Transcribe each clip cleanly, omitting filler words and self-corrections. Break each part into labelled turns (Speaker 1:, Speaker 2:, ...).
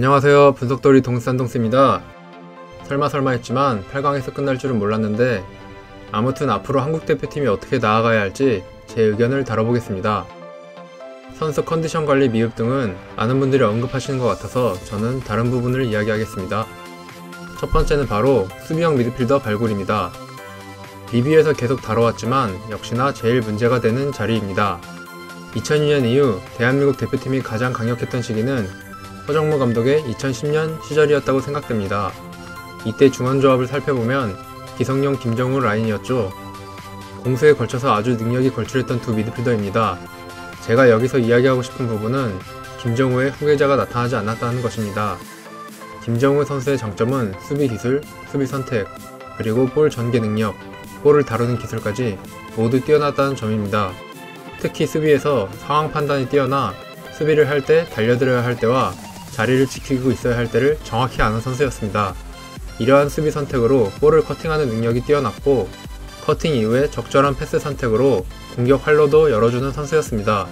Speaker 1: 안녕하세요. 분석돌이 동산동스입니다. 설마 했지만 8강에서 끝날 줄은 몰랐는데 아무튼 앞으로 한국 대표팀이 어떻게 나아가야 할지 제 의견을 다뤄보겠습니다. 선수 컨디션 관리 미흡 등은 많은 분들이 언급하시는 것 같아서 저는 다른 부분을 이야기하겠습니다. 첫 번째는 바로 수비형 미드필더 발굴입니다. 리뷰에서 계속 다뤄왔지만 역시나 제일 문제가 되는 자리입니다. 2002년 이후 대한민국 대표팀이 가장 강력했던 시기는 허정무 감독의 2010년 시절이었다고 생각됩니다. 이때 중원조합을 살펴보면 기성용, 김정우 라인이었죠. 공수에 걸쳐서 아주 능력이 걸출했던 두 미드필더입니다. 제가 여기서 이야기하고 싶은 부분은 김정우의 후계자가 나타나지 않았다는 것입니다. 김정우 선수의 장점은 수비 기술, 수비 선택, 그리고 볼 전개 능력, 볼을 다루는 기술까지 모두 뛰어났다는 점입니다. 특히 수비에서 상황 판단이 뛰어나 수비를 할 때 달려들어야 할 때와 자리를 지키고 있어야 할 때를 정확히 아는 선수였습니다. 이러한 수비 선택으로 볼을 커팅하는 능력이 뛰어났고 커팅 이후에 적절한 패스 선택으로 공격 활로도 열어주는 선수였습니다.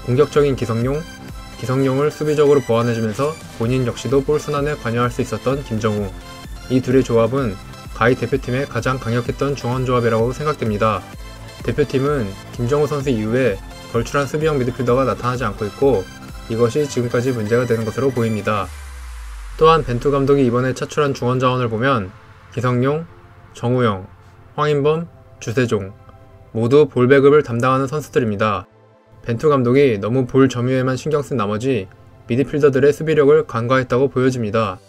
Speaker 1: 공격적인 기성용을 수비적으로 보완해주면서 본인 역시도 볼 순환에 관여할 수 있었던 김정우. 이 둘의 조합은 가히 대표팀의 가장 강력했던 중원조합이라고 생각됩니다. 대표팀은 김정우 선수 이후에 걸출한 수비형 미드필더가 나타나지 않고 있고 이것이 지금까지 문제가 되는 것으로 보입니다. 또한 벤투 감독이 이번에 차출한 중원 자원을 보면 기성용, 정우영, 황인범, 주세종 모두 볼 배급을 담당하는 선수들입니다. 벤투 감독이 너무 볼 점유에만 신경 쓴 나머지 미드필더들의 수비력을 간과했다고 보여집니다.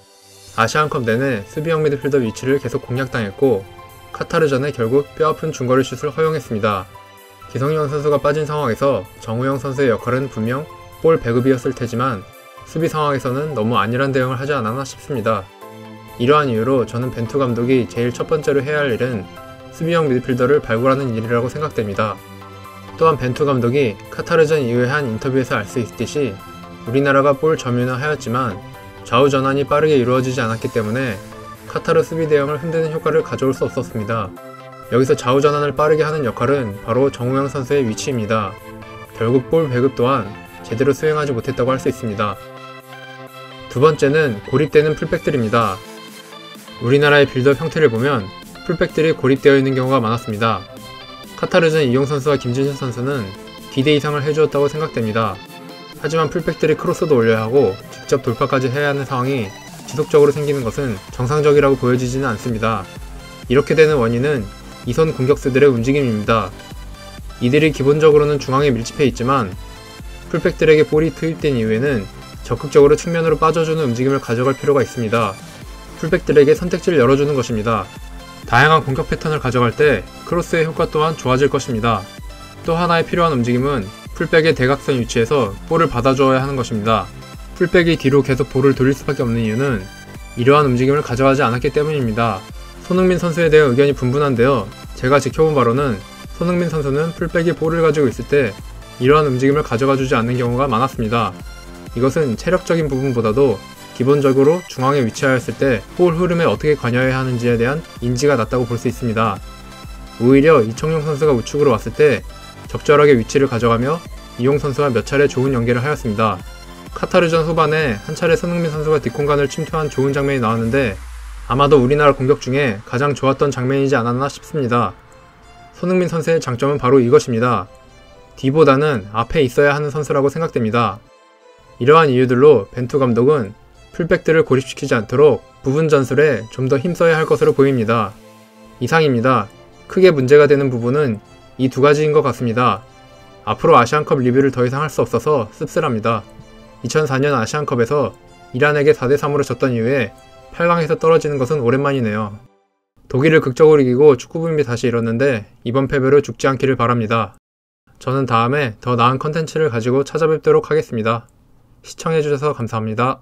Speaker 1: 아시안컵 내내 수비형 미드필더 위치를 계속 공략당했고 카타르전에 결국 뼈아픈 중거리 슛을 허용했습니다. 기성용 선수가 빠진 상황에서 정우영 선수의 역할은 분명 볼 배급이었을 테지만 수비 상황에서는 너무 안일한 대응을 하지 않았나 싶습니다. 이러한 이유로 저는 벤투 감독이 제일 첫 번째로 해야 할 일은 수비형 미드필더를 발굴하는 일이라고 생각됩니다. 또한 벤투 감독이 카타르전 이후에 한 인터뷰에서 알 수 있듯이 우리나라가 볼 점유는 하였지만 좌우 전환이 빠르게 이루어지지 않았기 때문에 카타르 수비 대응을 흔드는 효과를 가져올 수 없었습니다. 여기서 좌우 전환을 빠르게 하는 역할은 바로 정우영 선수의 위치입니다. 결국 볼 배급 또한 제대로 수행하지 못했다고 할 수 있습니다. 두 번째는 고립되는 풀백들입니다. 우리나라의 빌드업 형태를 보면 풀백들이 고립되어 있는 경우가 많았습니다. 카타르전 이용 선수와 김진수 선수는 기대 이상을 해주었다고 생각됩니다. 하지만 풀백들이 크로스도 올려야 하고 직접 돌파까지 해야 하는 상황이 지속적으로 생기는 것은 정상적이라고 보여지지는 않습니다. 이렇게 되는 원인은 이선 공격수들의 움직임입니다. 이들이 기본적으로는 중앙에 밀집해 있지만 풀백들에게 볼이 투입된 이후에는 적극적으로 측면으로 빠져주는 움직임을 가져갈 필요가 있습니다. 풀백들에게 선택지를 열어주는 것입니다. 다양한 공격 패턴을 가져갈 때 크로스의 효과 또한 좋아질 것입니다. 또 하나의 필요한 움직임은 풀백의 대각선 위치에서 볼을 받아주어야 하는 것입니다. 풀백이 뒤로 계속 볼을 돌릴 수밖에 없는 이유는 이러한 움직임을 가져가지 않았기 때문입니다. 손흥민 선수에 대해 의견이 분분한데요. 제가 지켜본 바로는 손흥민 선수는 풀백이 볼을 가지고 있을 때 이러한 움직임을 가져가 주지 않는 경우가 많았습니다. 이것은 체력적인 부분보다도 기본적으로 중앙에 위치하였을 때 볼 흐름에 어떻게 관여해야 하는지에 대한 인지가 낮다고 볼 수 있습니다. 오히려 이청용 선수가 우측으로 왔을 때 적절하게 위치를 가져가며 이용 선수와 몇 차례 좋은 연계를 하였습니다. 카타르전 후반에 한 차례 손흥민 선수가 뒷공간을 침투한 좋은 장면이 나왔는데 아마도 우리나라 공격 중에 가장 좋았던 장면이지 않았나 싶습니다. 손흥민 선수의 장점은 바로 이것입니다. 뒤보다는 앞에 있어야 하는 선수라고 생각됩니다. 이러한 이유들로 벤투 감독은 풀백들을 고립시키지 않도록 부분 전술에 좀 더 힘써야 할 것으로 보입니다. 이상입니다. 크게 문제가 되는 부분은 이 두 가지인 것 같습니다. 앞으로 아시안컵 리뷰를 더 이상 할 수 없어서 씁쓸합니다. 2004년 아시안컵에서 이란에게 4대3으로 졌던 이후에 8강에서 떨어지는 것은 오랜만이네요. 독일을 극적으로 이기고 축구붐이 다시 일었는데 이번 패배로 죽지 않기를 바랍니다. 저는 다음에 더 나은 컨텐츠를 가지고 찾아뵙도록 하겠습니다. 시청해주셔서 감사합니다.